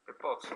E po co?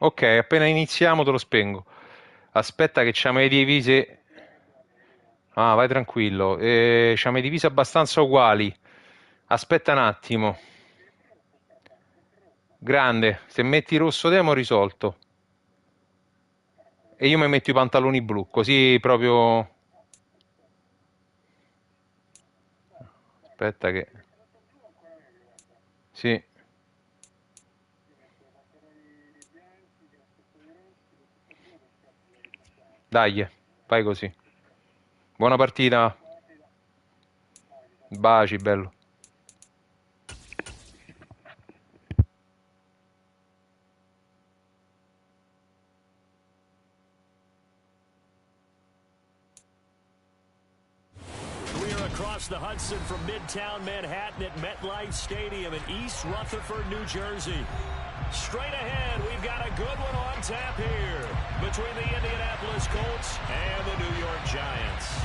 Ok, appena iniziamo te lo spengo. Aspetta che c'ha le divise. Ah, vai tranquillo. C'ha le divise abbastanza uguali. Aspetta un attimo. Grande, se metti rosso demo risolto. E io mi metto i pantaloni blu, così proprio. Aspetta che. Sì, dai, vai così. Buona partita. Baci, bello. We are across the Hudson from Midtown Manhattan at MetLife Stadium in East Rutherford, New Jersey. Straight ahead, we've got a good one on tap here between the Indianapolis Colts and the New York Giants.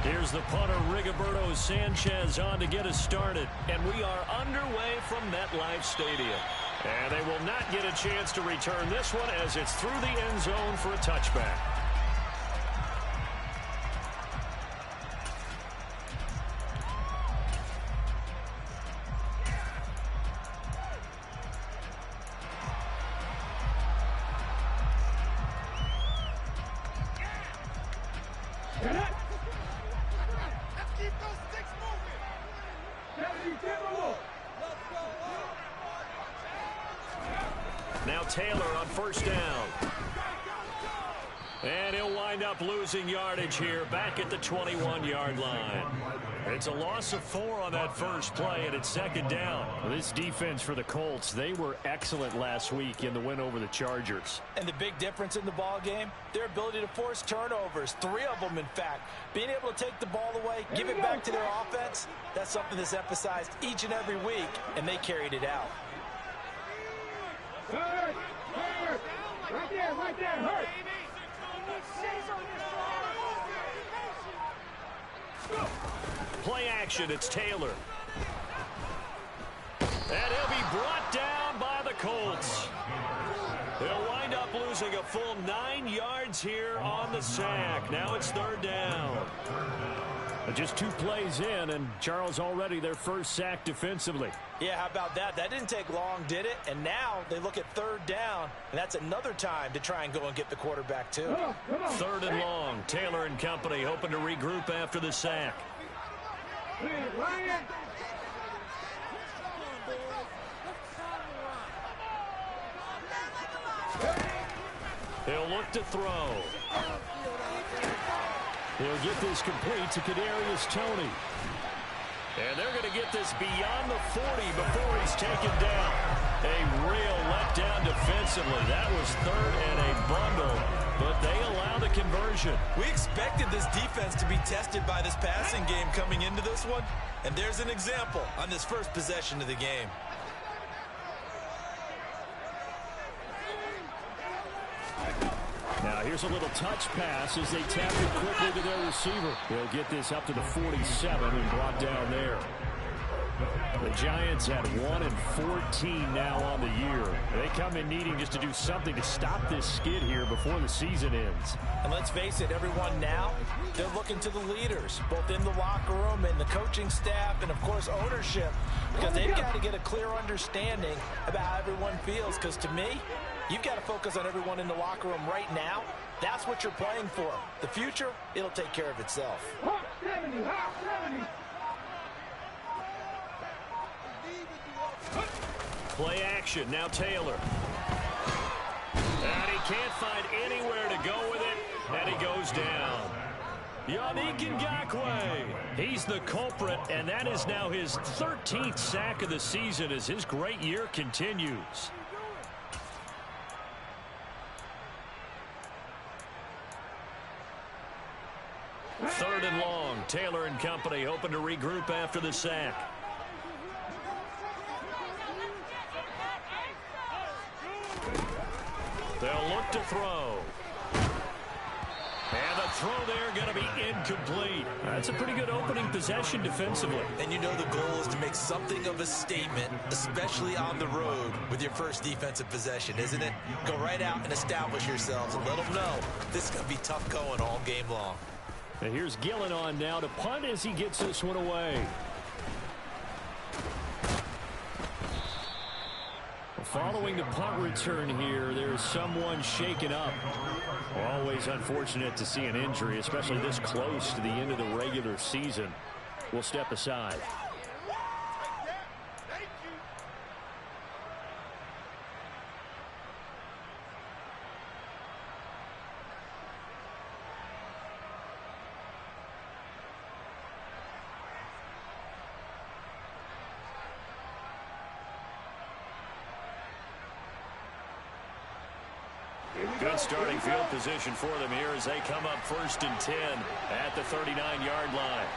Here's the punter, Rigoberto Sanchez, on to get us started. And we are underway from MetLife Stadium. And they will not get a chance to return this one as it's through the end zone for a touchback. Now Taylor on first down. And he'll wind up losing yardage here back at the 21-yard line. It's a loss of 4 on that first play, and it's second down. Well, this defense for the Colts, they were excellent last week in the win over the Chargers. And the big difference in the ball game, their ability to force turnovers, 3 of them in fact. Being able to take the ball away, give it back to their offense, that's something that's emphasized each and every week, and they carried it out. Hurt! Right there, hurt! Play action, it's Taylor. And he'll be brought down by the Colts. They'll wind up losing a full 9 yards here on the sack. Now it's third down. Just 2 plays in, and Charles already their first sack defensively. Yeah, how about that? That didn't take long, did it? And now they look at third down, and that's another time to try and go and get the quarterback, too. Third and long. Taylor and company hoping to regroup after the sack. He'll look to throw. They'll get this complete to Kadarius Toney. And they're going to get this beyond the 40 before he's taken down. A real letdown defensively. That was third and a bundle, but they allow the conversion. We expected this defense to be tested by this passing game coming into this one, and there's an example on this first possession of the game. Now here's a little touch pass as they tap it quickly to their receiver. They'll get this up to the 47 and brought down there. The Giants at 1-14 now on the year. They come in needing just to do something to stop this skid here before the season ends. And let's face it, everyone now, they're looking to the leaders, both in the locker room and the coaching staff and, of course, ownership, because they've got to get a clear understanding about how everyone feels, because to me, you've got to focus on everyone in the locker room right now. That's what you're playing for. The future, it'll take care of itself. Play action, now Taylor. And he can't find anywhere to go with it, and he goes down. Yannick Ngakoue. He's the culprit, and that is now his 13th sack of the season as his great year continues. Third and long. Taylor and company hoping to regroup after the sack. They'll look to throw. And the throw there going to be incomplete. That's a pretty good opening possession defensively. And you know the goal is to make something of a statement, especially on the road with your first defensive possession, isn't it? Go right out and establish yourselves and let them know this is going to be tough going all game long. And here's Gillen on now to punt as he gets this one away. Following the punt return here, there's someone shaken up. Always unfortunate to see an injury, especially this close to the end of the regular season. We'll step aside. Good starting field position for them here as they come up 1st and 10 at the 39-yard line.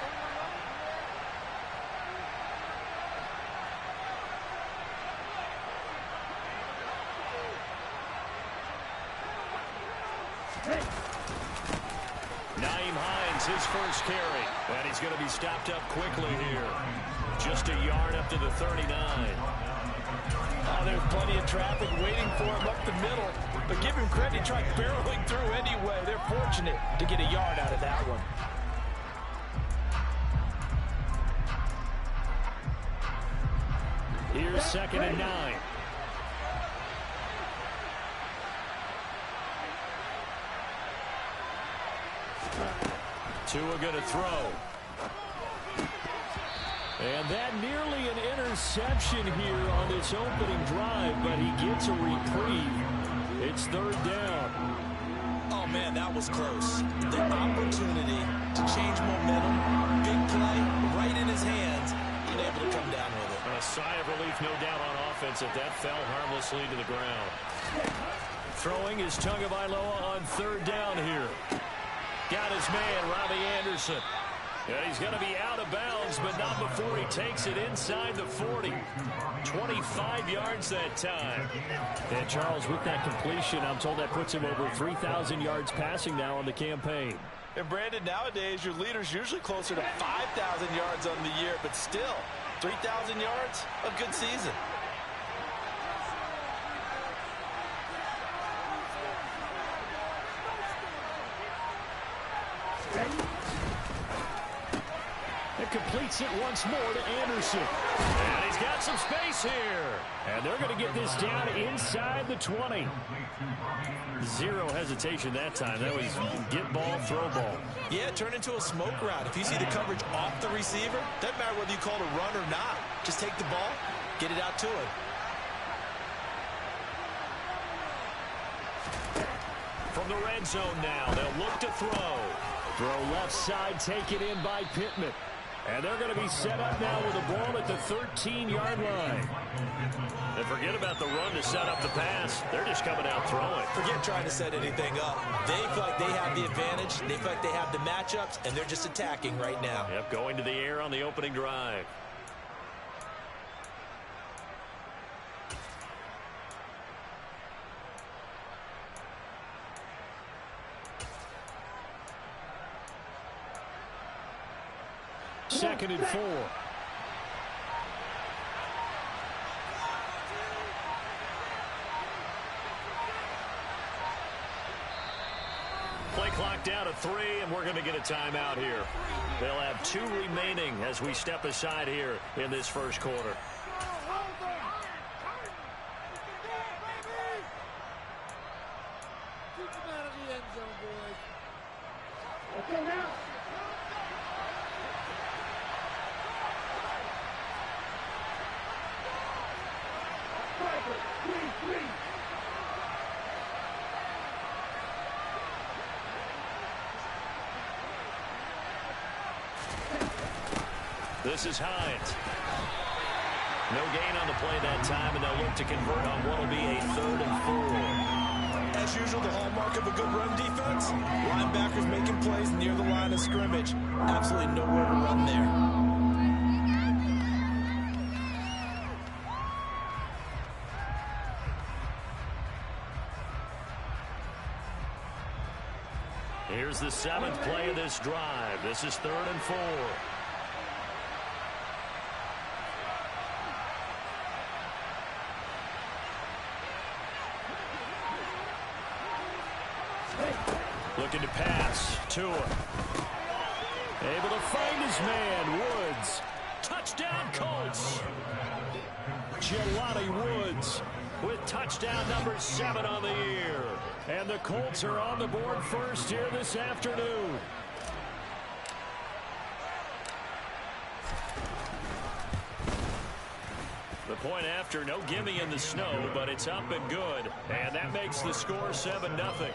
Naeem Hines, his first carry. And he's going to be stopped up quickly here. Just a yard up to the 39. Oh, there's plenty of traffic waiting for him up the middle. But give him credit, he tried barreling through anyway. They're fortunate to get a yard out of that one. Here's 2nd and 9. Tua going to throw. And that nearly an interception here on this opening drive, but he gets a reprieve. It's 3rd down. Oh, man, that was close. The opportunity to change momentum, big play, right in his hands, being able to come down with it. A sigh of relief, no doubt, on offense if that fell harmlessly to the ground. Throwing is Tagovailoa on 3rd down here. Got his man, Robbie Anderson. Yeah, he's going to be out of bounds, but not before he takes it inside the 40. 25 yards that time. And Charles, with that completion, I'm told that puts him over 3,000 yards passing now on the campaign. And Brandon, nowadays your leader's usually closer to 5,000 yards on the year, but still, 3,000 yards, a good season. It completes it once more to Anderson. And he's got some space here. And they're going to get this down inside the 20. Zero hesitation that time. That was get ball, throw ball. Yeah, turn into a smoke route. If you see the coverage off the receiver, doesn't matter whether you call it a run or not. Just take the ball, get it out to him. From the red zone now, they'll look to throw. Throw left side, taken in by Pittman. And they're going to be set up now with the ball at the 13-yard line. And forget about the run to set up the pass. They're just coming out throwing. Forget trying to set anything up. They feel like they have the advantage. They feel like they have the matchups, and they're just attacking right now. Yep, going to the air on the opening drive. Second and 4. Play clock down to 3, and we're going to get a timeout here. They'll have 2 remaining as we step aside here in this first quarter. This is Hines. No gain on the play that time, and they'll look to convert on what will be a 3rd and 4. As usual, the hallmark of a good run defense, linebackers making plays near the line of scrimmage. Absolutely nowhere to run there. Here's Here's the 7th play of this drive. This is 3rd and 4. Looking to pass. Tua. Able to find his man, Woods. Touchdown, Colts. Jelani Woods with touchdown number 7 on the year. And the Colts are on the board first here this afternoon. The point after, no gimme in the snow, but it's up and good. And that makes the score 7-0.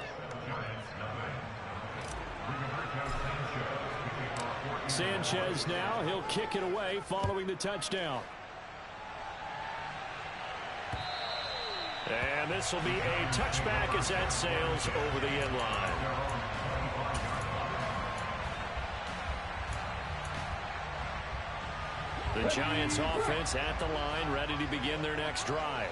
Sanchez now, he'll kick it away following the touchdown. And this will be a touchback as that sails over the end line. The Giants offense at the line, ready to begin their next drive.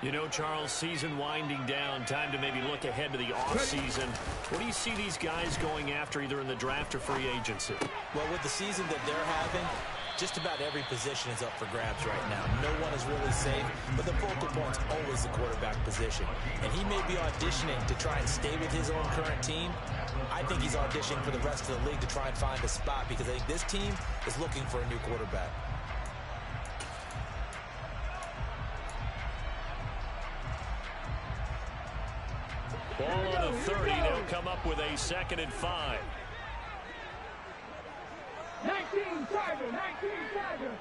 You know, Charles, season winding down, time to maybe look ahead to the offseason. What do you see these guys going after either in the draft or free agency? Well, with the season that they're having, just about every position is up for grabs right now. No one is really safe, but the focal point's always the quarterback position. And he may be auditioning to try and stay with his own current team. I think he's auditioning for the rest of the league to try and find a spot because I think this team is looking for a new quarterback. Ball on the 30. They'll come up with a 2nd and 5. 19 Tiger, 19 Tiger.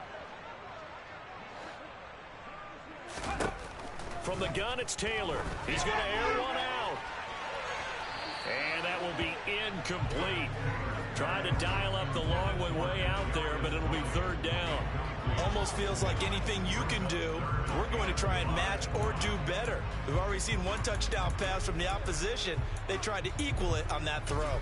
From the gun, it's Taylor. He's going to air one out. And that will be incomplete. Trying to dial up the long one way out there, but it'll be 3rd down. Almost feels like anything you can do, we're going to try and match or do better. We've already seen one touchdown pass from the opposition. They tried to equal it on that throw.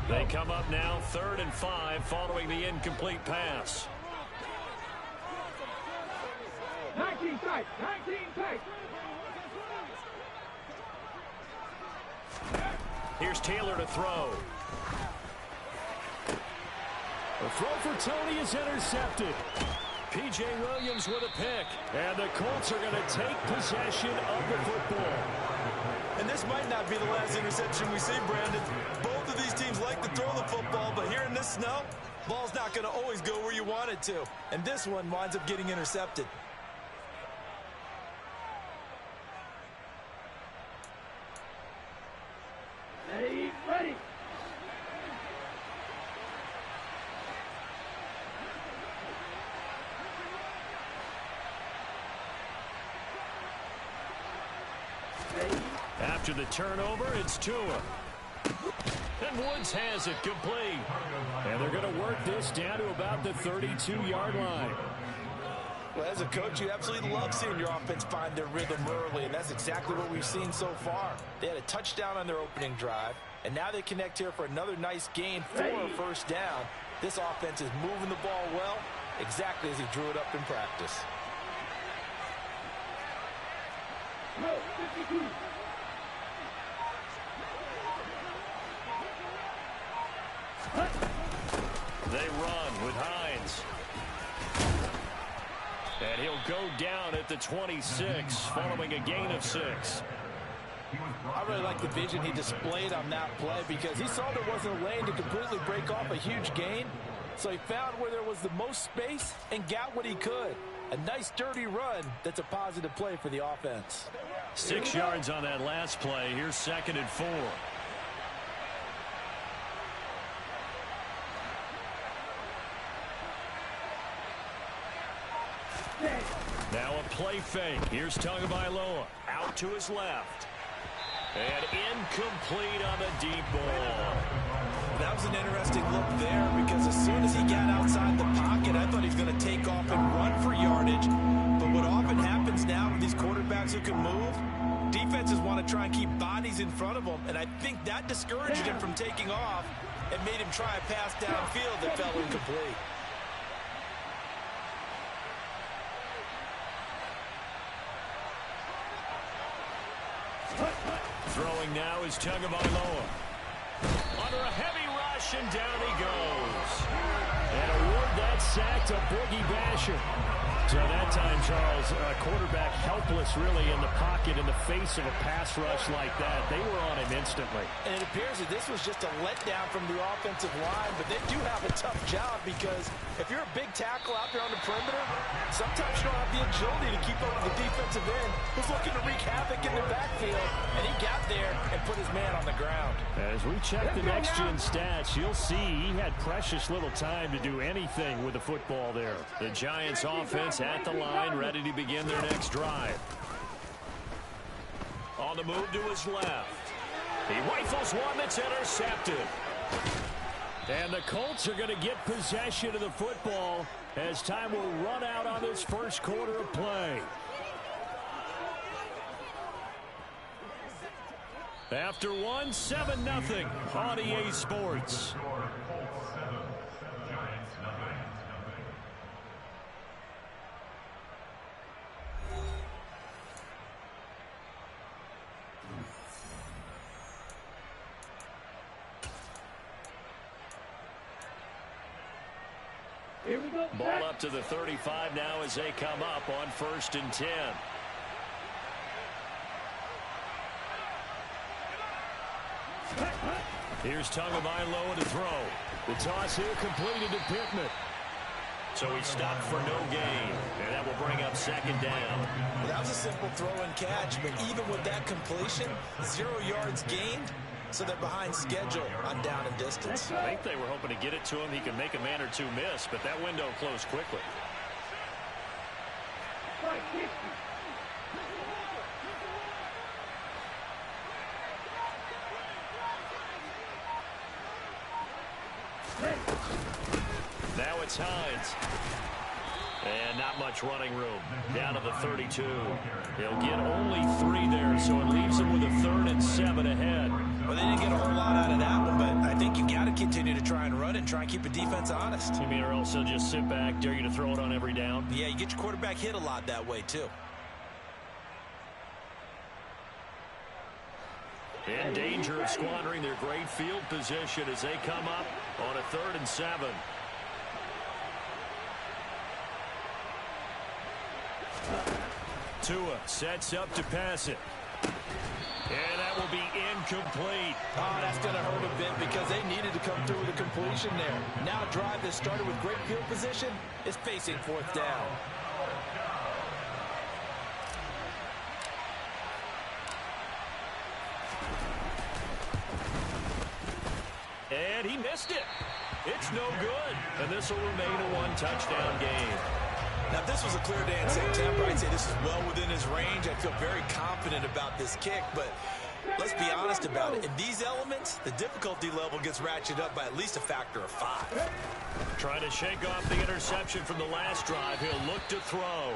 They come up now 3rd and 5 following the incomplete pass. 19 tight, 19 tight. Here's Taylor to throw. The throw for Tony is intercepted. P.J. Williams with a pick. And the Colts are going to take possession of the football. And this might not be the last interception we see, Brandon. Both of these teams like to throw the football, but here in this snow, ball's not going to always go where you want it to. And this one winds up getting intercepted. Ready, ready. After the turnover, it's Tua. And Woods has it complete. And they're going to work this down to about the 32-yard line. Well, as a coach, you absolutely love seeing your offense find their rhythm early, and that's exactly what we've seen so far. They had a touchdown on their opening drive, and now they connect here for another nice gain for a 1st down. This offense is moving the ball well, exactly as he drew it up in practice. No, 52. They run with Hines. And he'll go down at the 26 following a gain of 6. I really like the vision he displayed on that play because he saw there wasn't a lane to completely break off a huge gain. So he found where there was the most space and got what he could. A nice dirty run that's a positive play for the offense. 6 yards on that last play. Here's 2nd and 4. Now a play fake. Here's Tagovailoa out to his left. And incomplete on the deep ball. That was an interesting look there because as soon as he got outside the pocket, I thought he was going to take off and run for yardage. But what often happens now with these quarterbacks who can move, defenses want to try and keep bodies in front of them. And I think that discouraged him from taking off and made him try a pass downfield that fell incomplete. Throwing throwing now is Tagovailoa. Under a heavy rush, and down he goes. And award that sack to Boogie Basham. So that time, Charles, quarterback helpless really in the pocket in the face of a pass rush like that. They were on him instantly. And it appears that this was just a letdown from the offensive line, but they do have a tough job because if you're a big tackle out there on the perimeter, sometimes you don't have the agility to keep up with the defensive end who's looking to wreak havoc in the backfield, and he got there and put his man on the ground. As we check the next-gen stats, you'll see he had precious little time to do anything with the football there. The Giants offense at the line, ready to begin their next drive. On the move to his left. He rifles one that's intercepted. And the Colts are going to get possession of the football as time will run out on this first quarter of play. After one, 7-0 on EA Sports. Here we go. Ball up to the 35 now as they come up on 1st and 10. Here's Tagovailoa to throw. The toss here completed to Pittman. So he stopped for no gain, and that will bring up 2nd down. Well, that was a simple throw and catch, but even with that completion, 0 yards gained, so they're behind schedule on down and distance. I think they were hoping to get it to him. He could make a man or two miss, but that window closed quickly. Now it's Hines. And not much running room. Down to the 32. He'll get only 3 there, so it leaves him with a 3rd and 7 ahead. Well, they didn't get a whole lot out of that one, but I think you got to continue to try and run it and try and keep the defense honest. You mean or else he'll just sit back, dare you to throw it on every down? Yeah, you get your quarterback hit a lot that way, too. In danger of squandering their great field position as they come up on a 3rd and 7. Tua sets up to pass it. And that will be incomplete. Oh, that's going to hurt a bit because they needed to come through with a completion there. Now a drive that started with great field position is facing 4th down. And he missed it. It's no good. And this will remain a 1-touchdown game. Now, if this was a clear day in September, I'd say this is well within his range. I feel very confident about this kick, but let's be honest about it. In these elements, the difficulty level gets ratcheted up by at least a factor of 5. Trying to shake off the interception from the last drive. He'll look to throw.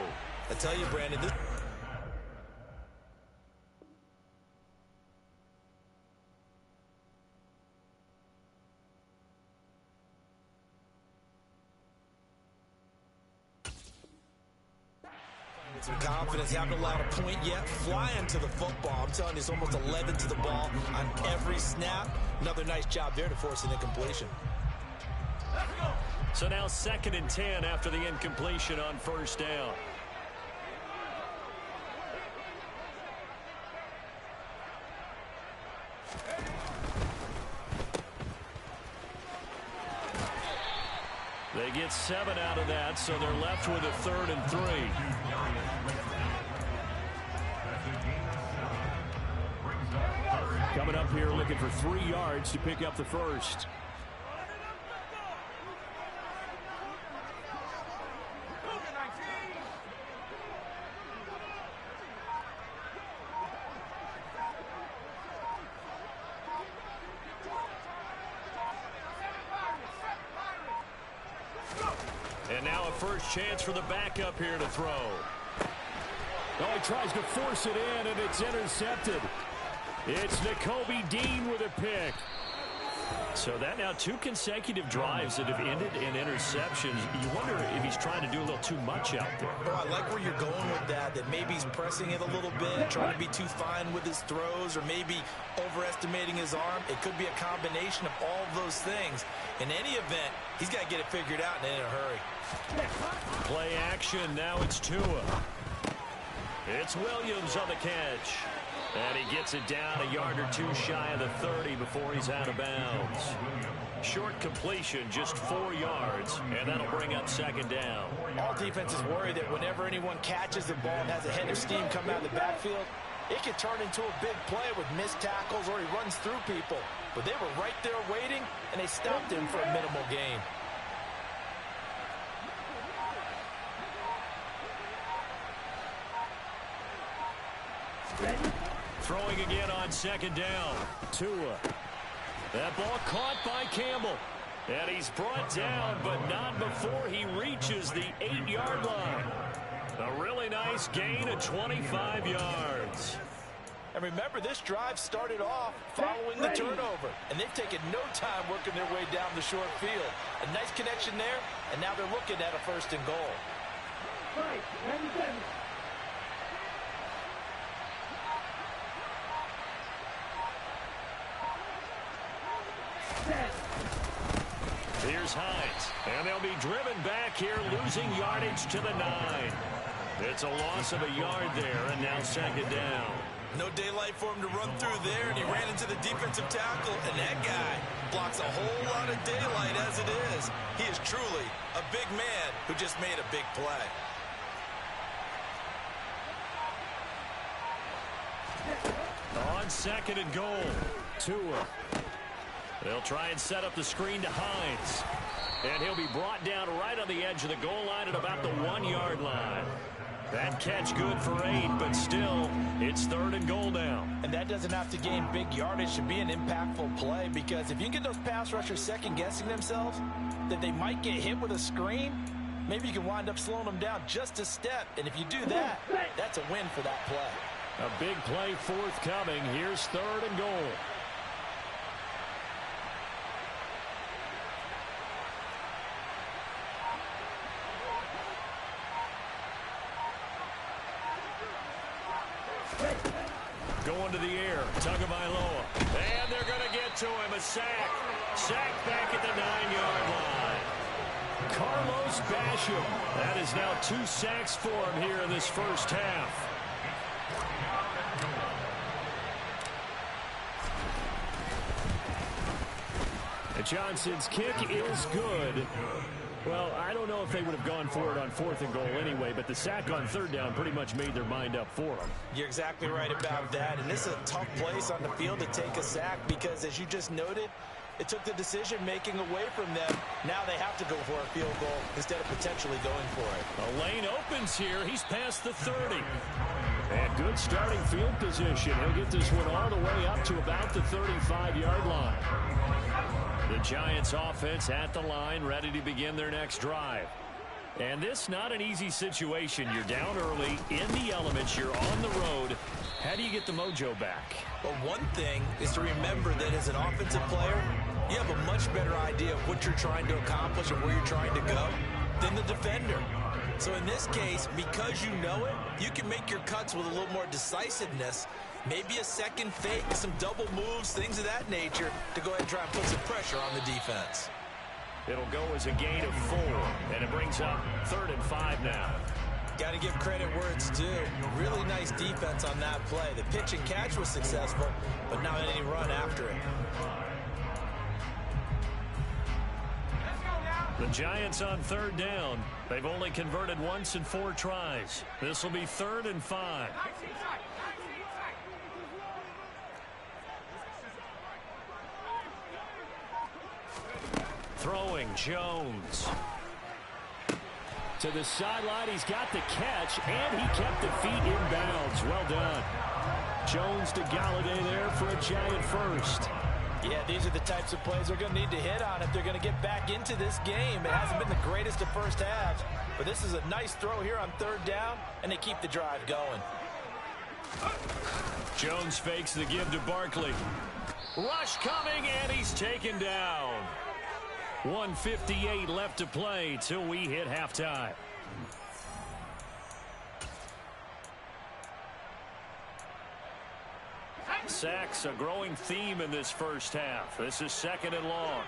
I tell you, Brandon, this... some confidence, haven't allowed a point yet. Flying to the football. I'm telling you, it's almost 11 to the ball on every snap. Another nice job there to force an incompletion. So now 2nd and 10 after the incompletion on 1st down. They get 7 out of that, so they're left with a 3rd and 3. Coming up here looking for 3 yards to pick up the first. And now a first chance for the backup here to throw. Oh, he tries to force it in, and it's intercepted. It's Nakobe Dean with a pick. So that now 2 consecutive drives that have ended in interceptions. You wonder if he's trying to do a little too much out there. Oh, I like where you're going with that maybe he's pressing it a little bit, trying to be too fine with his throws, or maybe overestimating his arm. It could be a combination of all of those things. In any event, he's got to get it figured out and in a hurry. Play action. Now it's Tua. It's Williams on the catch. And he gets it down a yard or 2 shy of the 30 before he's out of bounds. Short completion, just 4 yards, and that'll bring up 2nd down. All defenses worry that whenever anyone catches the ball and has a head of steam come out of the backfield, it can turn into a big play with missed tackles or he runs through people. But they were right there waiting, and they stopped him for a minimal gain. Throwing again on 2nd down. Tua. That ball caught by Campbell. And he's brought down, but not before he reaches the 8-yard line. A really nice gain of 25 yards. And remember, this drive started off following the turnover. And they've taken no time working their way down the short field. A nice connection there, and now they're looking at a 1st and goal. Right, 97. Here's Hines, and they'll be driven back here, losing yardage to the 9. It's a loss of a yard there, and now 2nd down. No daylight for him to run through there, and he ran into the defensive tackle, and that guy blocks a whole lot of daylight as it is. He is truly a big man who just made a big play. On 2nd and goal, Tua. They'll try and set up the screen to Hines. And he'll be brought down right on the edge of the goal line at about the 1-yard line. That catch good for 8, but still, it's 3rd and goal now. And that doesn't have to gain big yardage to be an impactful play, because if you can get those pass rushers second-guessing themselves, that they might get hit with a screen, maybe you can wind up slowing them down just a step. And if you do that, that's a win for that play. A big play forthcoming. Here's 3rd and goal. Going to the air, Tagovailoa. And they're going to get to him. A sack. Sack back at the 9-yard line. Carlos Basham. That is now 2 sacks for him here in this first half. Johnson's kick is good. Well, I don't know if they would have gone for it on 4th and goal anyway, but the sack on 3rd down pretty much made their mind up for them. You're exactly right about that, and this is a tough place on the field to take a sack because, as you just noted, it took the decision-making away from them. Now they have to go for a field goal instead of potentially going for it. A lane opens here. He's past the 30. And good starting field position. He'll get this one all the way up to about the 35-yard line. The Giants offense at the line, ready to begin their next drive. And this not an easy situation. You're down early, in the elements, you're on the road. How do you get the mojo back? Well, one thing is to remember that as an offensive player, you have a much better idea of what you're trying to accomplish and where you're trying to go than the defender. So in this case, because you know it, you can make your cuts with a little more decisiveness. Maybe a second fake, some double moves, things of that nature, to go ahead and try and put some pressure on the defense. It'll go as a gain of 4, and it brings up 3rd and 5 now. Got to give credit where it's due. Really nice defense on that play. The pitch and catch was successful, but not any run after it. The Giants on 3rd down. They've only converted once in 4 tries. This will be 3rd and 5. Throwing, Jones. To the sideline, he's got the catch, and he kept the feet in bounds. Well done. Jones to Galladay there for a Giant first. Yeah, these are the types of plays they're going to need to hit on if they're going to get back into this game. It hasn't been the greatest of first halves, but this is a nice throw here on 3rd down, and they keep the drive going. Jones fakes the give to Barkley. Rush coming, and he's taken down. 1:58 left to play till we hit halftime. Sacks, a growing theme in this first half. This is 2nd and long.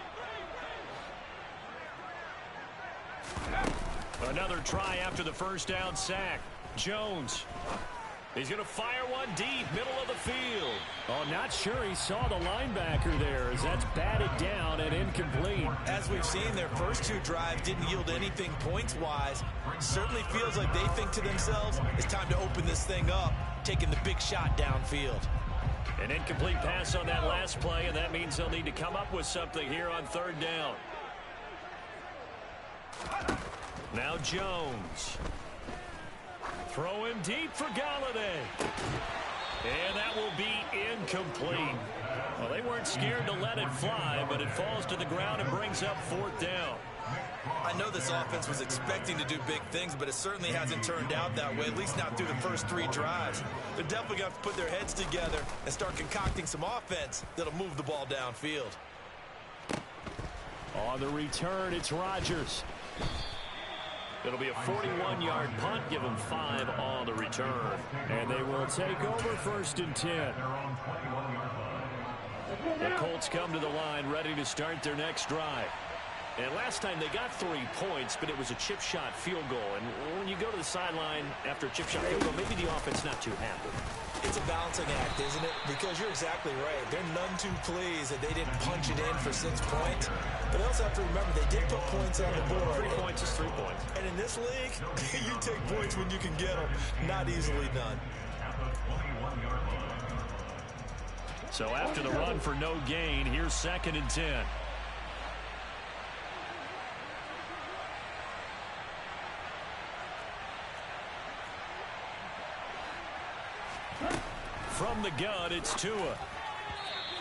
Another try after the first down sack. Jones. He's going to fire one deep, middle of the field. Oh, not sure he saw the linebacker there, as that's batted down and incomplete. As we've seen, their first 2 drives didn't yield anything points-wise. Certainly feels like they think to themselves, it's time to open this thing up, taking the big shot downfield. An incomplete pass on that last play, and that means they'll need to come up with something here on 3rd down. Now Jones. Throw him deep for Galladay. And that will be incomplete. Well, they weren't scared to let it fly, but it falls to the ground and brings up 4th down. I know this offense was expecting to do big things, but it certainly hasn't turned out that way, at least not through the first 3 drives. They're definitely going to have to put their heads together and start concocting some offense that'll move the ball downfield. On the return, it's Rodgers. It'll be a 41-yard punt, give them 5 on the return. And they will take over 1st and 10. The Colts come to the line ready to start their next drive. And last time they got 3 points, but it was a chip shot field goal. And when you go to the sideline after a chip shot field goal, maybe the offense not too happy. It's a balancing act, isn't it? Because you're exactly right. They're none too pleased that they didn't punch it in for 6 points. But they also have to remember they did put points on the board. 3 points is 3 points. And in this league, you take points when you can get them. Not easily done. So after the run for no gain, here's 2nd and 10. From the gun, it's Tua.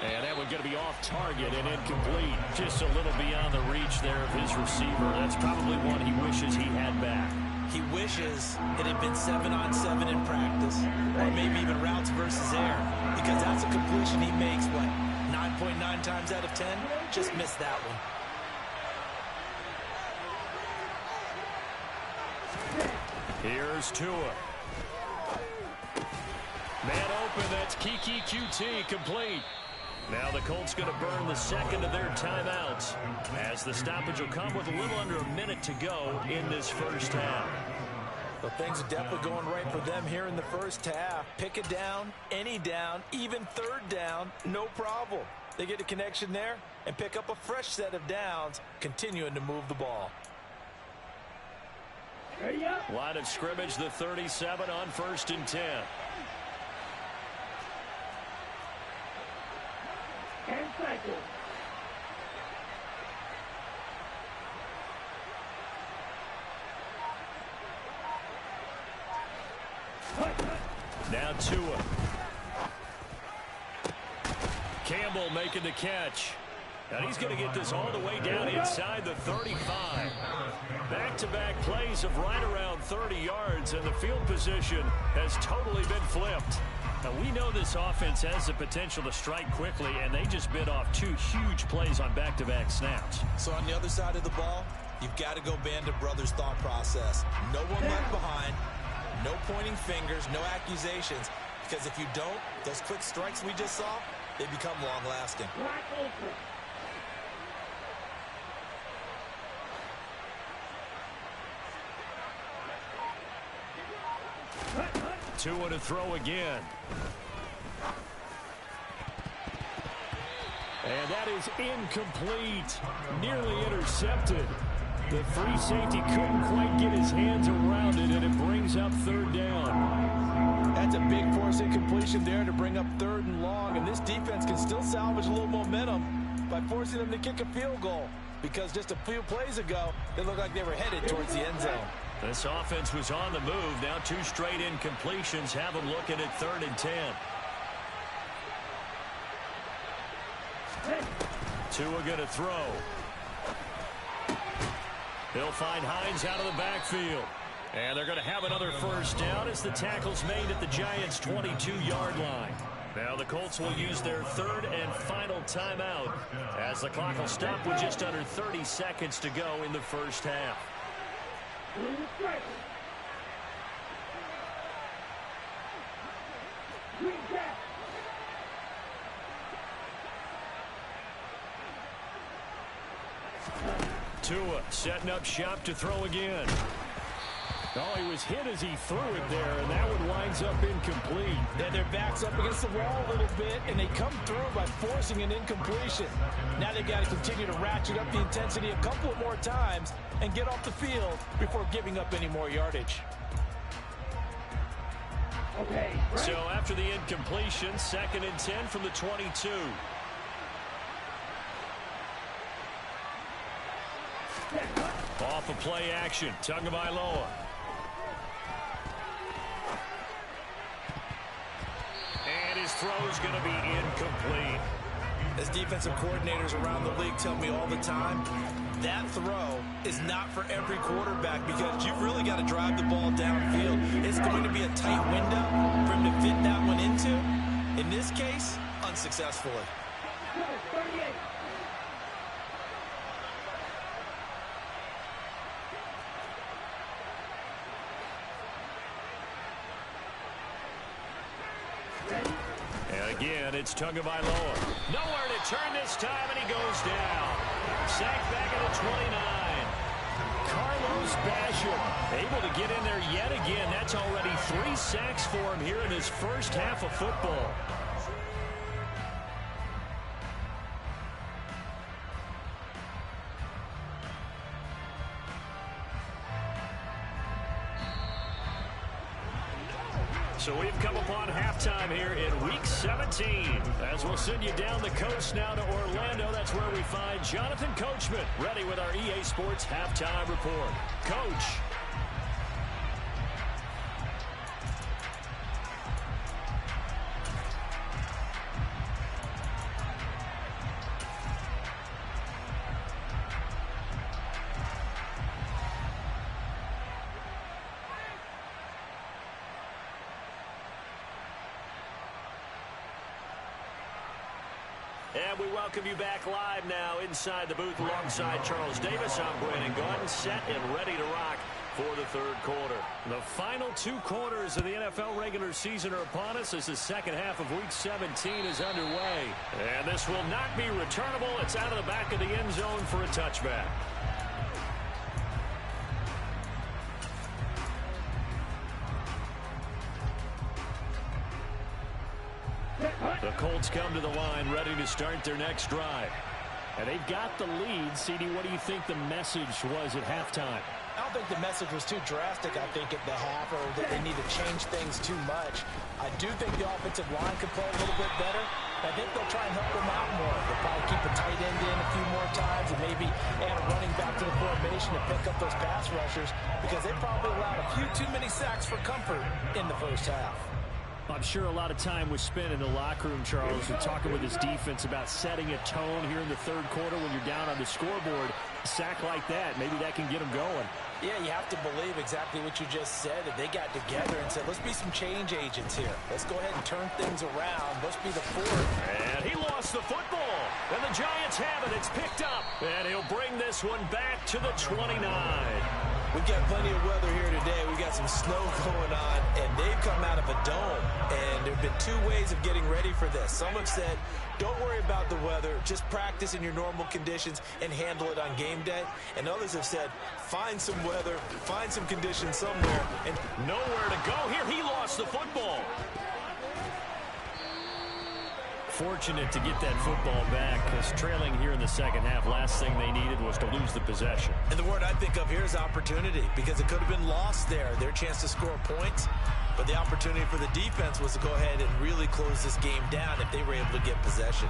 And that one's going to be off target and incomplete. Just a little beyond the reach there of his receiver. That's probably one he wishes he had back. He wishes it had been 7-on-7 in practice, or maybe even routes versus air, because that's a completion he makes, what, 9.9 times out of 10? Just missed that one. Here's Tua. Man open, that's Kiki QT, complete. Now the Colts going to burn the 2nd of their timeouts, as the stoppage will come with a little under a minute to go in this first half. Well, things are definitely going right for them here in the first half. Pick it down, any down, even 3rd down, no problem. They get a connection there and pick up a fresh set of downs, continuing to move the ball. Line of scrimmage, the 37 on 1st and 10. And cycle. Now Tua. Campbell making the catch. And he's going to get this all the way down inside the 35. Back-to-back plays of right around 30 yards, and the field position has totally been flipped. Now, we know this offense has the potential to strike quickly, and they just bit off 2 huge plays on back-to-back snaps. So on the other side of the ball, you've got to go Band of Brothers thought process. No one left behind, no pointing fingers, no accusations, because if you don't, those quick strikes we just saw, they become long-lasting. Tua to throw again. And that is incomplete. Nearly intercepted. The free safety couldn't quite get his hands around it, and it brings up 3rd down. That's a big force incompletion there to bring up 3rd and long, and this defense can still salvage a little momentum by forcing them to kick a field goal, because just a few plays ago, they looked like they were headed towards the end zone. This offense was on the move. Now 2 straight incompletions have them looking at 3rd and 10. Tua going to throw. He'll find Hines out of the backfield. And they're going to have another first down as the tackle's made at the Giants' 22-yard line. Now the Colts will use their third and final timeout as the clock will stop with just under 30 seconds to go in the first half. Tua setting up shop to throw again. Oh, he was hit as he threw it there, and that one winds up incomplete. Then their back's up against the wall a little bit, and they come through by forcing an incompletion. Now they've got to continue to ratchet up the intensity a couple of more times and get off the field before giving up any more yardage. Okay. So after the incompletion, 2nd and 10 from the 22. Off of play action, Tagovailoa. And his throw is going to be incomplete. As defensive coordinators around the league tell me all the time, that throw is not for every quarterback because you've really got to drive the ball downfield. It's going to be a tight window for him to fit that one into. In this case, unsuccessfully. 38. And again, it's Tagovailoa. Nowhere to turn this time, and he goes down. Sacked back at the 29. Carlos Basham able to get in there yet again. That's already 3 sacks for him here in his first half of football. So we've come upon halftime here in Week 17. As we'll send you down the coast now to Orlando, that's where we find Jonathan Coachman, ready with our EA Sports Halftime Report. Coach. And we welcome you back live now inside the booth alongside Charles Davis. I'm Brandon Gordon, set and ready to rock for the third quarter. The final 2 quarters of the NFL regular season are upon us as the second half of Week 17 is underway. And this will not be returnable. It's out of the back of the end zone for a touchback. The Colts come to the line ready to start their next drive. And they've got the lead. CD, what do you think the message was at halftime? I don't think the message was too drastic, I think, at the half, or that they need to change things too much. I do think the offensive line could play a little bit better. I think they'll try and help them out more. They'll probably keep a tight end in a few more times and maybe add a running back to the formation to pick up those pass rushers because they probably allowed a few too many sacks for comfort in the first half. I'm sure a lot of time was spent in the locker room, Charles, and talking with his defense about setting a tone here in the third quarter when you're down on the scoreboard. A sack like that, maybe that can get them going. Yeah, you have to believe exactly what you just said, that they got together and said, let's be some change agents here. Let's go ahead and turn things around. Let's be the fourth. And he lost the football. And the Giants have it. It's picked up. And he'll bring this one back to the 29. We've got plenty of weather here today. We've got some snow going on, and they've come out of a dome. And there have been 2 ways of getting ready for this. Some have said, don't worry about the weather. Just practice in your normal conditions and handle it on game day. And others have said, find some weather, find some conditions somewhere. And nowhere to go here. He lost the football. Fortunate to get that football back because trailing here in the second half, last thing they needed was to lose the possession. And the word I think of here is opportunity because it could have been lost there, their chance to score points. But the opportunity for the defense was to go ahead and really close this game down if they were able to get possession.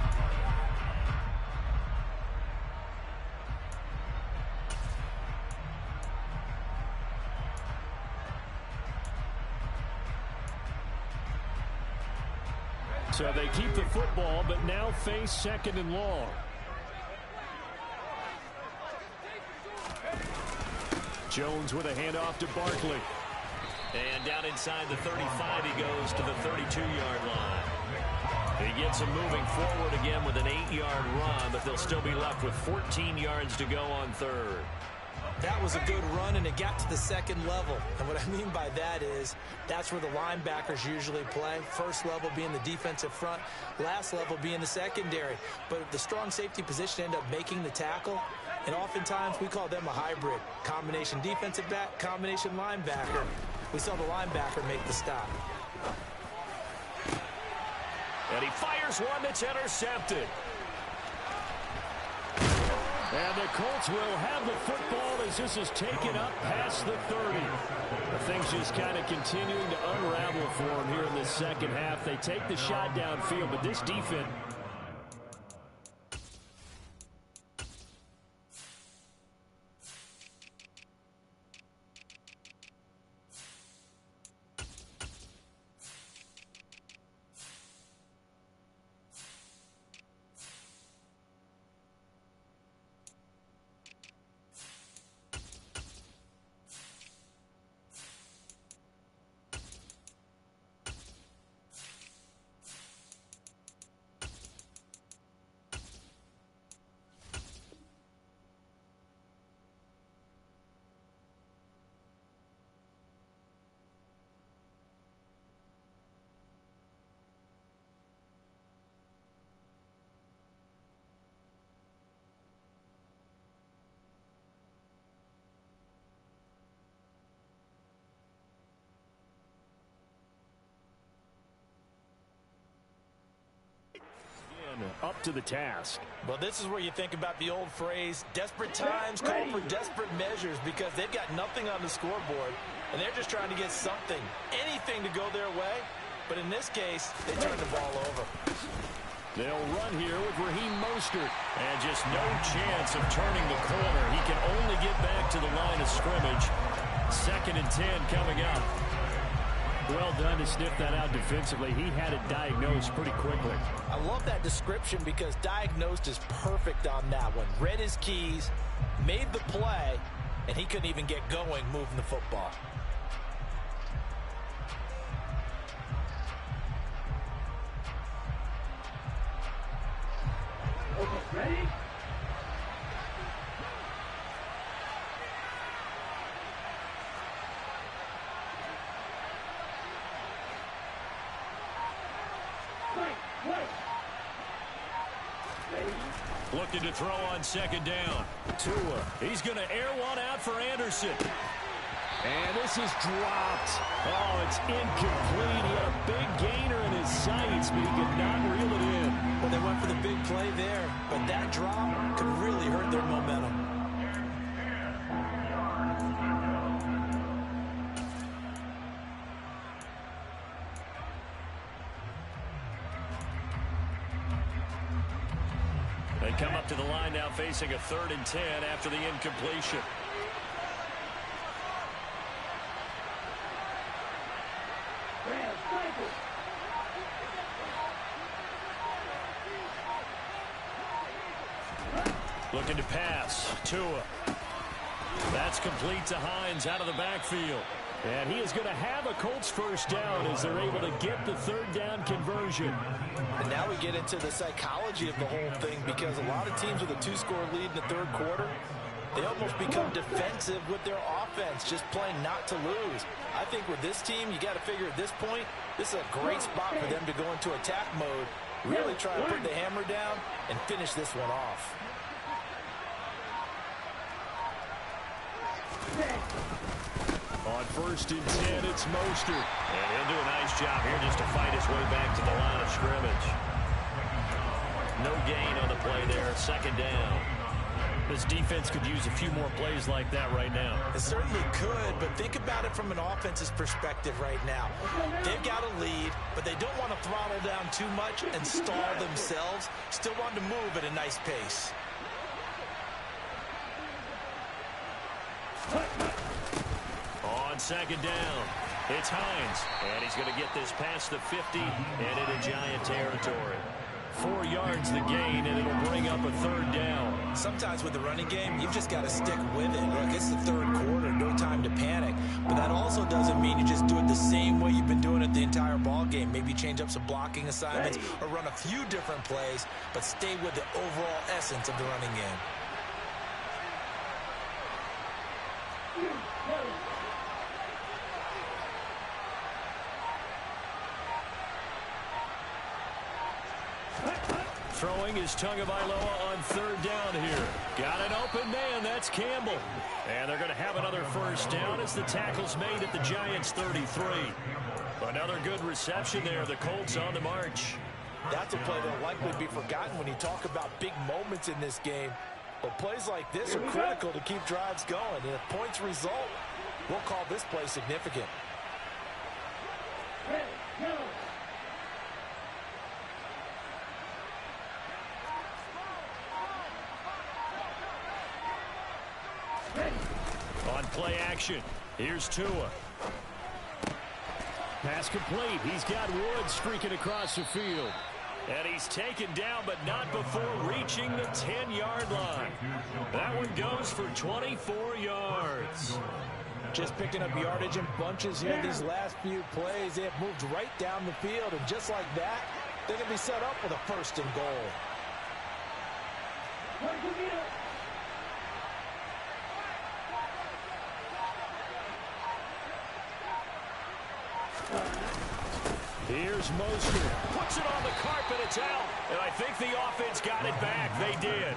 So they keep the football, but now face 2nd and long. Jones with a handoff to Barkley. And down inside the 35, he goes to the 32-yard line. He gets them moving forward again with an 8-yard run, but they'll still be left with 14 yards to go on third. That was a good run, and it got to the second level. And what I mean by that is that's where the linebackers usually play. First level being the defensive front, last level being the secondary. But the strong safety position ended up making the tackle, and oftentimes we call them a hybrid. Combination defensive back, combination linebacker. We saw the linebacker make the stop. And he fires one that's intercepted. And the Colts will have the football as this is taken up past the 30. Things just kind of continuing to unravel for them here in the second half. They take the shot downfield, but this defense... up to the task. Well, this is where you think about the old phrase, desperate times call for desperate measures, because they've got nothing on the scoreboard, and they're just trying to get something, anything to go their way. But in this case, they turn the ball over. They'll run here with Raheem Mostert. And just no chance of turning the corner. He can only get back to the line of scrimmage. 2nd and 10 coming up. Well done to sniff that out defensively. He had it diagnosed pretty quickly. I love that description because diagnosed is perfect on that one. Read his keys, made the play, and he couldn't even get going moving the football. Okay, ready? Looking to throw on 2nd down. Tua. He's going to air one out for Anderson. And this is dropped. Oh, it's incomplete. He had a big gainer in his sights, but he could not reel it in. Well, they went for the big play there, but that drop could really hurt their momentum. They come up to the line now facing a 3rd and 10 after the incompletion. Looking to pass. Tua. That's complete to Hines out of the backfield. And he is going to have a Colts first down as they're able to get the 3rd down conversion. And now we get into the psychology of the whole thing, because a lot of teams with a 2-score lead in the 3rd quarter, they almost become defensive with their offense, just playing not to lose. I think with this team, you got to figure at this point, this is a great spot for them to go into attack mode, really try to put the hammer down and finish this one off. On 1st and 10, it's Mostert. And he'll do a nice job here just to fight his way back to the line of scrimmage. No gain on the play there. 2nd down. This defense could use a few more plays like that right now. It certainly could, but think about it from an offense's perspective right now. They've got a lead, but they don't want to throttle down too much and stall themselves. Still want to move at a nice pace. On 2nd down, it's Hines. And he's going to get this past the 50 and into Giant territory. 4 yards the gain, and it'll bring up a 3rd down. Sometimes with the running game, you've just got to stick with it. Look, it's the 3rd quarter, no time to panic. But that also doesn't mean you just do it the same way you've been doing it the entire ball game. Maybe change up some blocking assignments or run a few different plays, but stay with the overall essence of the running game. Throwing is Tagovailoa on 3rd down here. Got an open man. That's Campbell. And they're going to have another 1st down as the tackle's made at the Giants' 33. Another good reception there. The Colts on the march. That's a play that'll likely be forgotten when you talk about big moments in this game. But plays like this are critical to keep drives going. And if points result, we'll call this play significant. On play action, here's Tua. Pass complete. He's got Woods streaking across the field. And he's taken down, but not before reaching the 10-yard line. That one goes for 24 yards. Just picking up yardage in bunches here these last few plays. They have moved right down the field, and just like that, they're going to be set up with a 1st and goal. Here's Mostert. Puts it on the carpet. It's out. And I think the offense got it back. They did.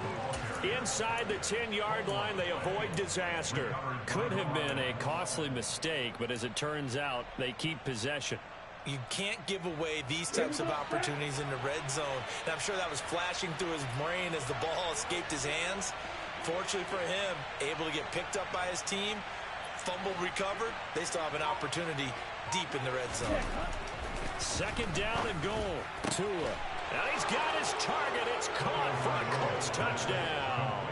Inside the 10-yard line, they avoid disaster. Could have been a costly mistake, but as it turns out, they keep possession. You can't give away these types of opportunities in the red zone. And I'm sure that was flashing through his brain as the ball escaped his hands. Fortunately for him, able to get picked up by his team, fumbled, recovered. They still have an opportunity deep in the red zone. 2nd down and goal. Tua. Now he's got his target. It's caught for a Colts touchdown.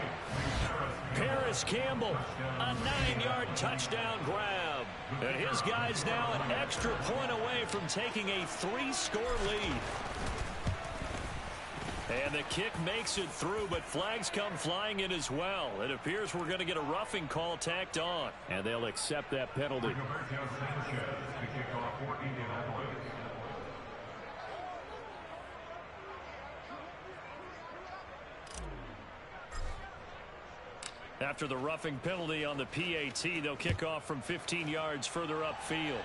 Paris Campbell, a 9-yard touchdown grab. And his guy's now an extra point away from taking a 3-score lead. And the kick makes it through, but flags come flying in as well. It appears we're going to get a roughing call tacked on. And they'll accept that penalty. After the roughing penalty on the PAT, they'll kick off from 15 yards further upfield.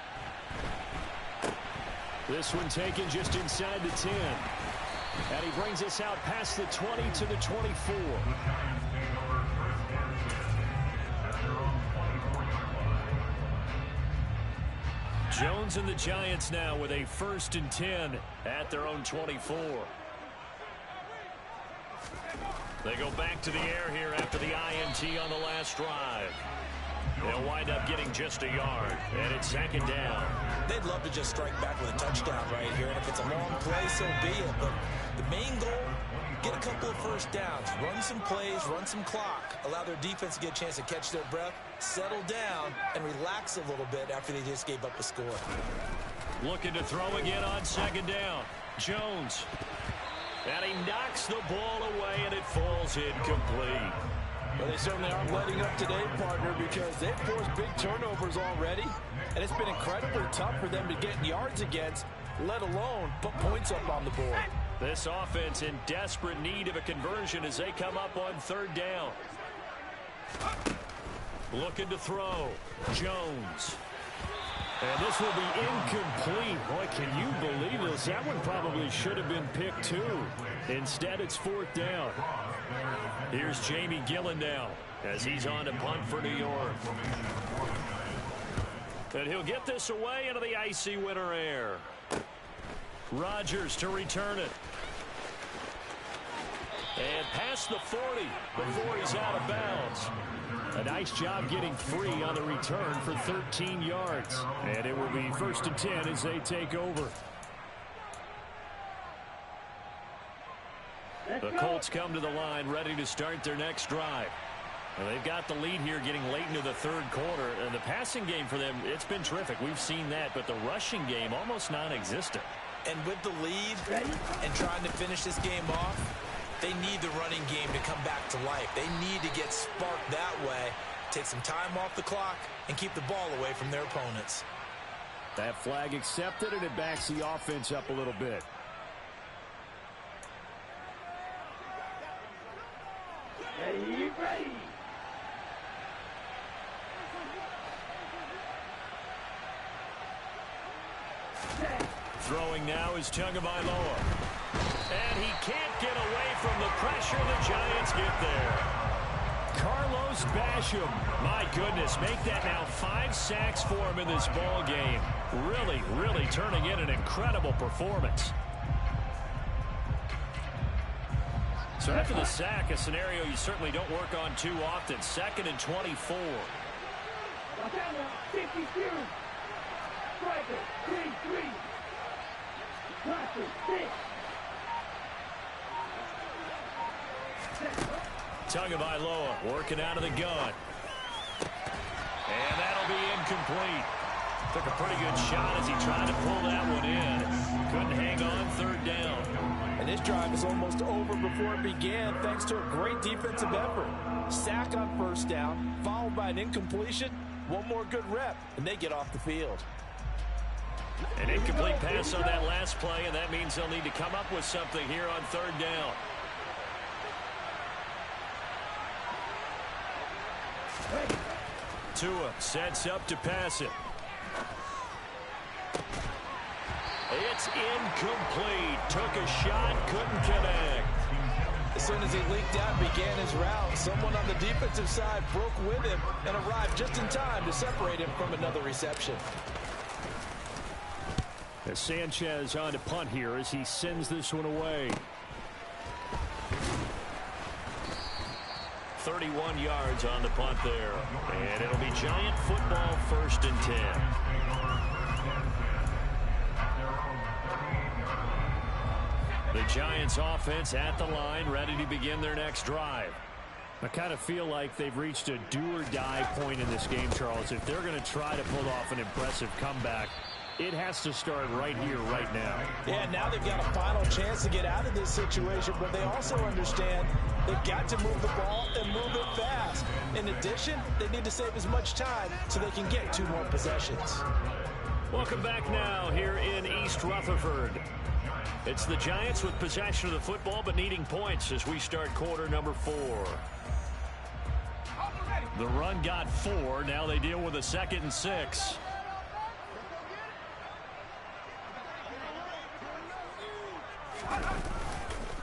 This one taken just inside the 10. And he brings us out past the 20 to the 24. Jones and the Giants now with a 1st and 10 at their own 24. They go back to the air here after the INT on the last drive. They'll wind up getting just a yard, and it's 2nd down. They'd love to just strike back with a touchdown right here, and if it's a long play, so be it. But the main goal, get a couple of 1st downs, run some plays, run some clock, allow their defense to get a chance to catch their breath, settle down, and relax a little bit after they just gave up a score. Looking to throw again on 2nd down. Jones. And he knocks the ball away, and it falls incomplete. Well, they certainly aren't letting up today, partner, because they've forced big turnovers already, and it's been incredibly tough for them to get yards against, let alone put points up on the board. This offense in desperate need of a conversion as they come up on 3rd down. Looking to throw. Jones. And this will be incomplete. Boy, can you believe this? That one probably should have been picked too. Instead, it's 4th down. Here's Jamie Gillen now as he's on to punt for New York. And he'll get this away into the icy winter air. Rodgers to return it. And past the 40 before he's out of bounds. A nice job getting free on the return for 13 yards. And it will be 1st and 10 as they take over. The Colts come to the line ready to start their next drive. And they've got the lead here getting late into the 3rd quarter. And the passing game for them, it's been terrific. We've seen that. But the rushing game, almost non-existent. And with the lead and trying to finish this game off, they need the running game to come back to life. They need to get sparked that way, take some time off the clock, and keep the ball away from their opponents. That flag accepted, and it backs the offense up a little bit. Ready. Throwing now is Tagovailoa. And he can't get away from the pressure. The Giants get there. Carlos Basham. My goodness, make that now 5 sacks for him in this ball game. Really turning in an incredible performance. So after the sack, a scenario you certainly don't work on too often. 2nd and 24. 52. Striker, 3-3. Blocker, 6. Tagovailoa working out of the gun. And that'll be incomplete. Took a pretty good shot as he tried to pull that one in. Couldn't hang on 3rd down. And this drive is almost over before it began thanks to a great defensive effort. Sack on 1st down, followed by an incompletion. One more good rep, and they get off the field. An incomplete pass on that last play, and that means they'll need to come up with something here on 3rd down. Tua sets up to pass it. It's incomplete. Took a shot, couldn't connect. As soon as he leaked out and began his route, someone on the defensive side broke with him and arrived just in time to separate him from another reception. As Sanchez on to punt here as he sends this one away. 31 yards on the punt there. And it'll be Giant football, 1st and 10. The Giants offense at the line, ready to begin their next drive. I kind of feel like they've reached a do-or-die point in this game, Charles. If they're going to try to pull off an impressive comeback, it has to start right here, right now. Yeah, now they've got a final chance to get out of this situation, but they also understand they've got to move the ball and move it fast. In addition, they need to save as much time so they can get 2 more possessions. Welcome back now here in East Rutherford. It's the Giants with possession of the football but needing points as we start quarter number 4. The run got 4. Now they deal with a 2nd and 6.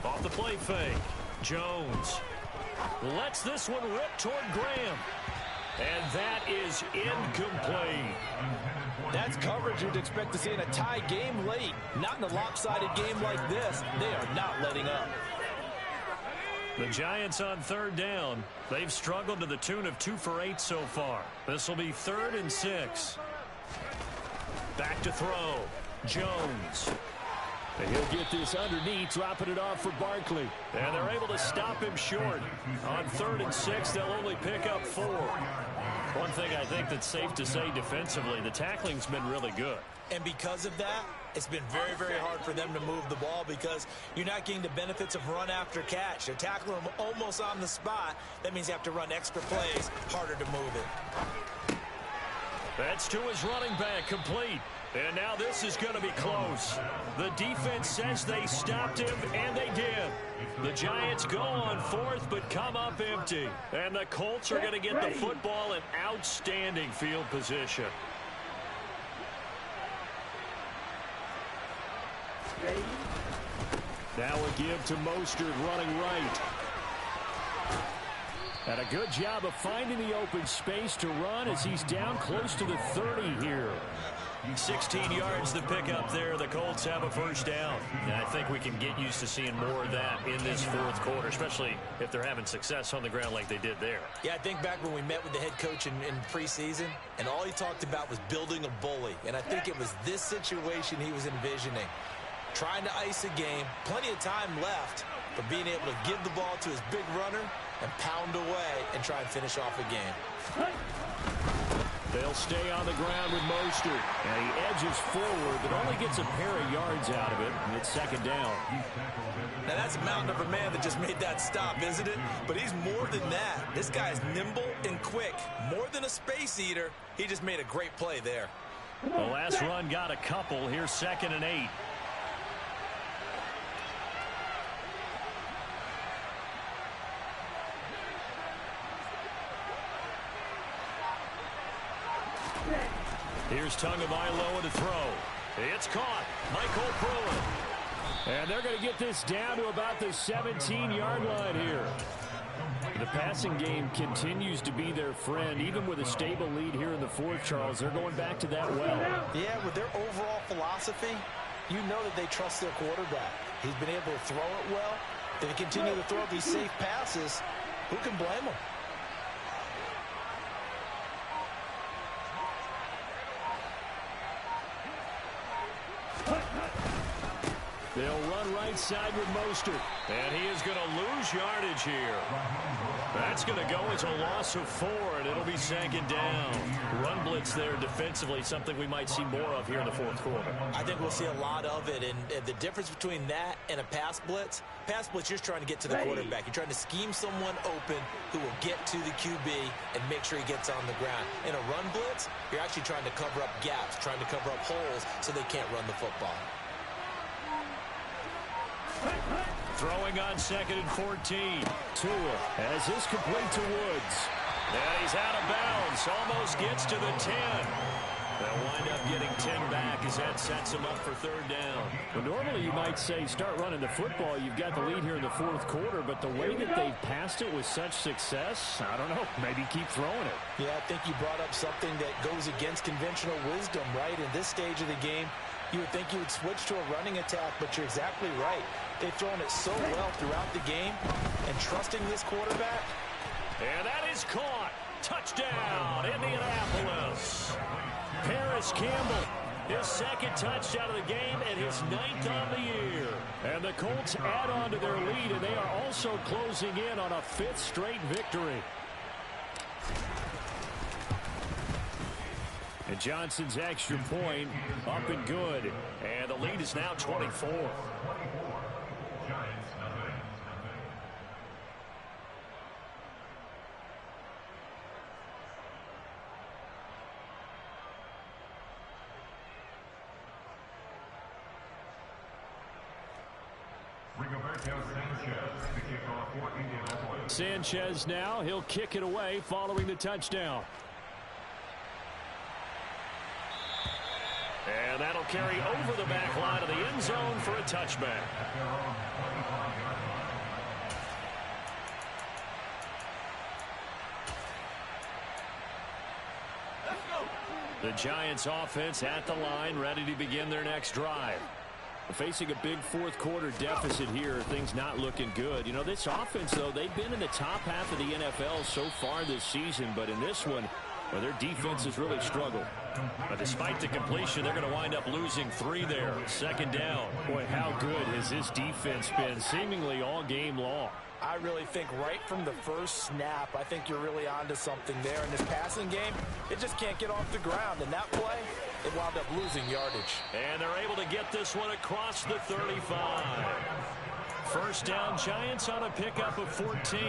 Off the play fake. Jones lets this one rip toward Graham. And that is incomplete. That's coverage you'd expect to see in a tie game late. Not in a lopsided game like this. They are not letting up. The Giants on 3rd down. They've struggled to the tune of 2 for 8 so far. This will be 3rd and 6. Back to throw. Jones. And he'll get this underneath, dropping it off for Barkley. And they're able to stop him short. On 3rd and 6, they'll only pick up 4. One thing I think that's safe to say defensively, the tackling's been really good. And because of that, it's been very, very hard for them to move the ball because you're not getting the benefits of run after catch. They're tackling them almost on the spot. That means you have to run extra plays, harder to move it. That's to his running back, complete. And now this is going to be close. The defense says they stopped him, and they did. The Giants go on 4th, but come up empty. And the Colts are going to get the football in outstanding field position. Now a give to Mostert running right. And a good job of finding the open space to run as he's down close to the 30 here. 16 yards to pick up there. The Colts have a 1st down. And I think we can get used to seeing more of that in this 4th quarter, especially if they're having success on the ground like they did there. Yeah, I think back when we met with the head coach in preseason, and all he talked about was building a bully. And I think it was this situation he was envisioning. Trying to ice a game, plenty of time left, but being able to give the ball to his big runner and pound away and try and finish off a game. They'll stay on the ground with Mostert. And he edges forward, but only gets a pair of yards out of it. And it's second down. Now that's a mountain of a man that just made that stop, isn't it? But he's more than that. This guy is nimble and quick. More than a space eater. He just made a great play there. The last run got a couple. Here's 2nd and 8. Here's Tagovailoa to throw. It's caught. Michael Pruitt. And they're going to get this down to about the 17-yard line here. The passing game continues to be their friend. Even with a stable lead here in the fourth, Charles, they're going back to that well. Yeah, with their overall philosophy, you know that they trust their quarterback. He's been able to throw it well. If they continue to throw these safe passes, who can blame them? They'll run right side with Mostert. And he is going to lose yardage here. That's going to go as a loss of 4, and it'll be 2nd down. Run blitz there defensively, something we might see more of here in the fourth quarter. I think we'll see a lot of it, and the difference between that and a pass blitz, you're just trying to get to the quarterback. You're trying to scheme someone open who will get to the QB and make sure he gets on the ground. In a run blitz, you're actually trying to cover up gaps, trying to cover up holes so they can't run the football. Throwing on 2nd and 14. Tua has this complete to Woods. And he's out of bounds. Almost gets to the 10. They'll wind up getting 10 back as that sets him up for 3rd down. Well, normally you might say start running the football. You've got the lead here in the fourth quarter, but the way that they've passed it with such success, I don't know, maybe keep throwing it. Yeah, I think you brought up something that goes against conventional wisdom, right? In this stage of the game, you would think you would switch to a running attack, but you're exactly right. They've thrown it so well throughout the game, and trusting this quarterback. And that is caught. Touchdown, Indianapolis. Paris Campbell, his 2nd touchdown of the game and his 9th on the year. And the Colts add on to their lead, and they are also closing in on a 5th straight victory. And Johnson's extra point up and good. And the lead is now 24. Sanchez now, he'll kick it away following the touchdown. And that'll carry over the back line of the end zone for a touchback. The Giants offense at the line, ready to begin their next drive. Facing a big fourth quarter deficit here, things not looking good. You know, this offense, though, they've been in the top half of the NFL so far this season, but in this one, well, their defense has really struggled. But despite the completion, they're going to wind up losing 3 there. 2nd down. Boy, how good has this defense been seemingly all game long? I really think right from the first snap, I think you're really onto something there. In this passing game, it just can't get off the ground. And that play, it wound up losing yardage. And they're able to get this one across the 35. First down, Giants on a pickup of 14.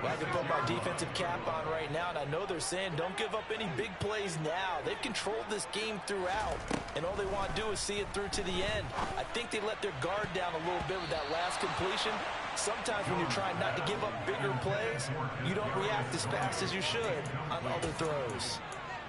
Well, I can put my defensive cap on right now, and I know they're saying don't give up any big plays now. They've controlled this game throughout, and all they want to do is see it through to the end. I think they let their guard down a little bit with that last completion. Sometimes when you're trying not to give up bigger plays, you don't react as fast as you should on other throws.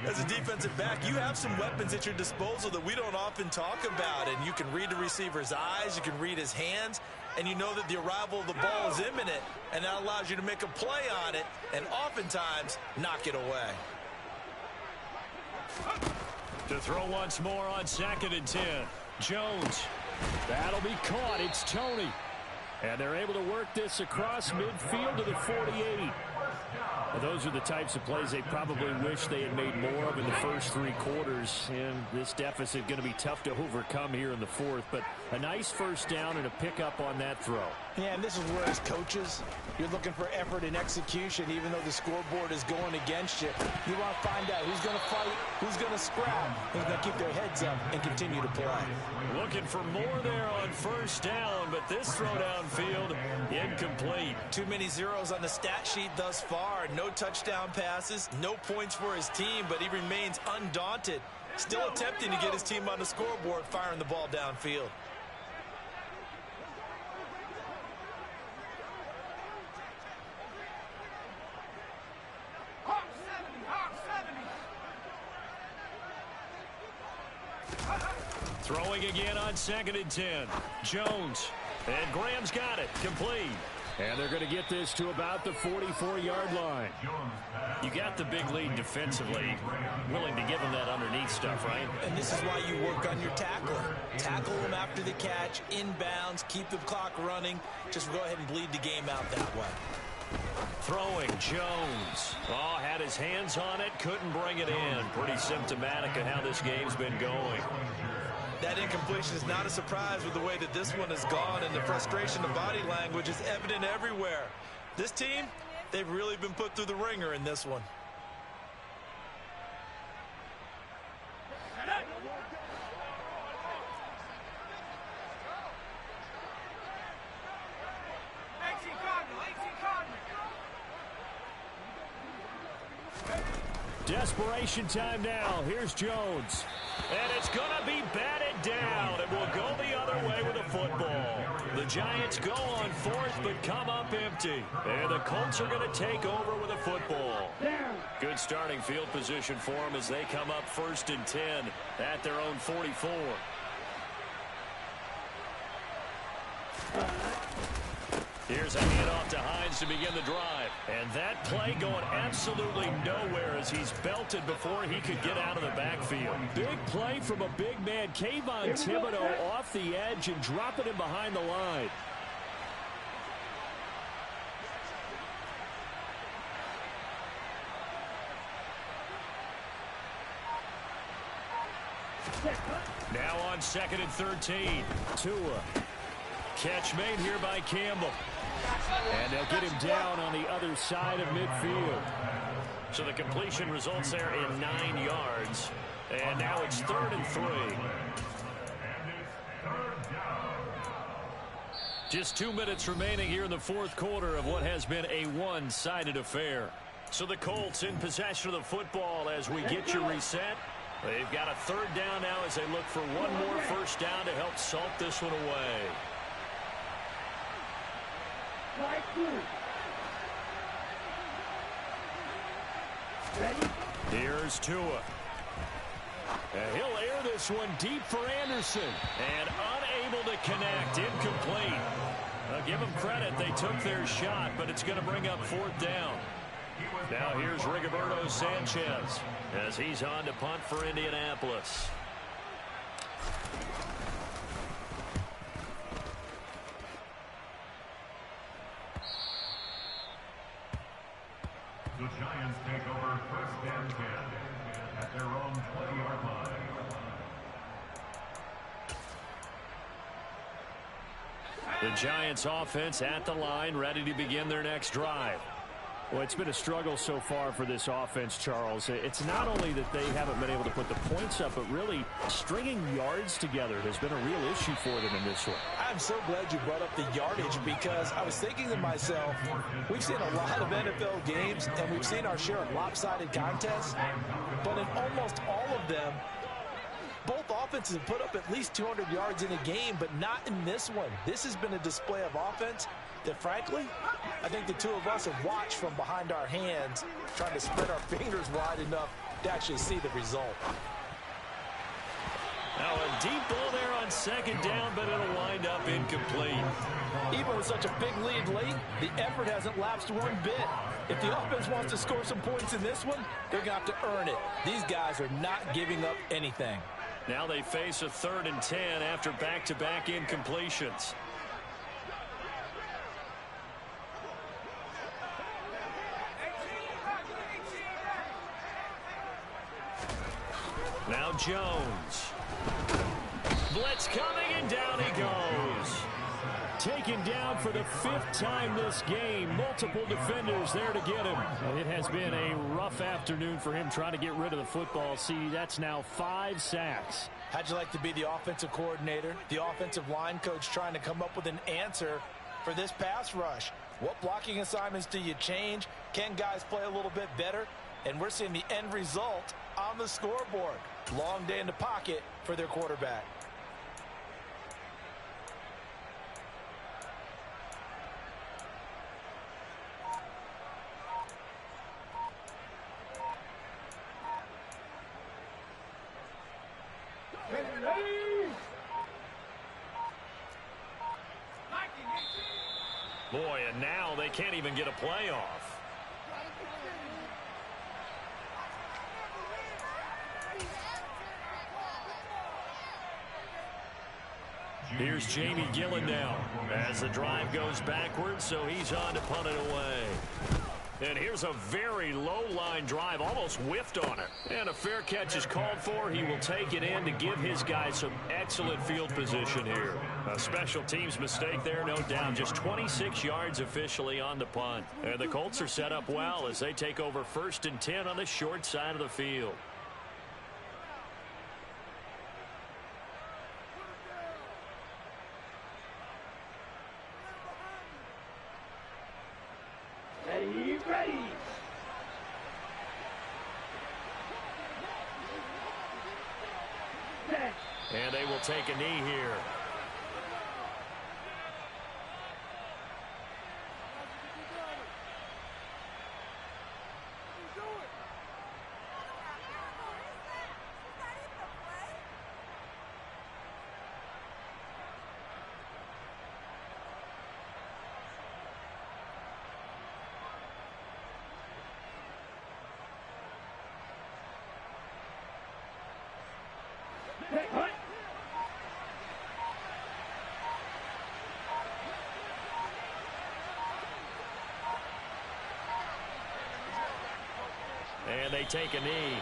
As a defensive back, you have some weapons at your disposal that we don't often talk about, and you can read the receiver's eyes, you can read his hands, and you know that the arrival of the ball is imminent, and that allows you to make a play on it and oftentimes knock it away. To throw once more on 2nd and 10. Jones. That'll be caught. It's Tony. And they're able to work this across midfield to the 48. Well, those are the types of plays they probably wish they had made more of in the first 3 quarters. And this deficit going to be tough to overcome here in the fourth. But A nice first down and a pickup on that throw. Yeah, and this is where as coaches, you're looking for effort and execution even though the scoreboard is going against you. You want to find out who's going to fight, who's going to scrap, who's going to keep their heads up and continue to play. Looking for more there on first down, but this throw downfield incomplete. Too many zeros on the stat sheet thus far. No touchdown passes, no points for his team, but he remains undaunted. Still attempting to get his team on the scoreboard, firing the ball downfield. Throwing again on 2nd and 10. Jones. And Graham's got it. Complete. And they're going to get this to about the 44-yard line. You got the big lead defensively. Willing to give him that underneath stuff, right? And this is why you work on your tackling. Tackle him after the catch, inbounds, keep the clock running. Just go ahead and bleed the game out that way. Throwing, Jones. Oh, had his hands on it, couldn't bring it in. Pretty symptomatic of how this game's been going. That incompletion is not a surprise with the way that this one has gone, and the frustration of body language is evident everywhere. This team, they've really been put through the ringer in this one. Desperation time now. Here's Jones. And it's going to be batted down. It will go the other way with the football. The Giants go on 4th but come up empty. And the Colts are going to take over with the football. Good starting field position for them as they come up 1st and 10 at their own 44. Here's a handoff to Hines to begin the drive. And that play going absolutely nowhere as he's belted before he could get out of the backfield. Big play from a big man. Kayvon Thibodeau off the edge and dropping him behind the line. Now on 2nd and 13. Tua. Catch made here by Campbell. And they'll get him down on the other side of midfield. So the completion results there in 9 yards. And now it's 3rd and 3. Just 2 minutes remaining here in the 4th quarter of what has been a one-sided affair. So the Colts in possession of the football as we get you reset. They've got a 3rd down now as they look for one more first down to help salt this one away. Here's Tua. And he'll air this one deep for Anderson. And unable to connect. Incomplete. I'll give them credit. They took their shot, but it's going to bring up 4th down. Now here's Rigoberto Sanchez as he's on to punt for Indianapolis. The Giants take over 1st and 10 at their own 20-yard line. The Giants offense at the line, ready to begin their next drive. Well, it's been a struggle so far for this offense, Charles. It's not only that they haven't been able to put the points up, but really stringing yards together has been a real issue for them in this one. I'm so glad you brought up the yardage because I was thinking to myself, we've seen a lot of NFL games and we've seen our share of lopsided contests, but in almost all of them, both offenses have put up at least 200 yards in a game, but not in this one. This has been a display of offense that, frankly, I think the two of us have watched from behind our hands, trying to spread our fingers wide enough to actually see the result. Now a deep ball there on 2nd down, but it'll wind up incomplete. Even with such a big lead late, the effort hasn't lapsed one bit. If the offense wants to score some points in this one, they're going to have to earn it. These guys are not giving up anything. Now they face a 3rd and 10 after back-to-back incompletions. Now Jones. Blitz coming, and down he goes. Taken down for the 5th time this game. Multiple defenders there to get him. It has been a rough afternoon for him trying to get rid of the football. See, that's now 5 sacks. How'd you like to be the offensive coordinator, the offensive line coach, trying to come up with an answer for this pass rush? What blocking assignments do you change? Can guys play a little bit better? And we're seeing the end result on the scoreboard. Long day in the pocket for their quarterback. Boy, and now they can't even get a play off. Here's Jamie Gillen now as the drive goes backwards, so he's on to punt it away. And here's a very low-line drive, almost whiffed on it. And a fair catch is called for. He will take it in to give his guys some excellent field position here. A special teams mistake there, no doubt. Just 26 yards officially on the punt. And the Colts are set up well as they take over 1st and 10 on the short side of the field. And they will take a knee here. And they take a knee.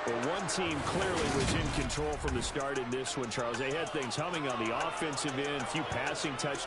Well, one team clearly was in control from the start in this one, Charles. They had things humming on the offensive end, a few passing touchdowns.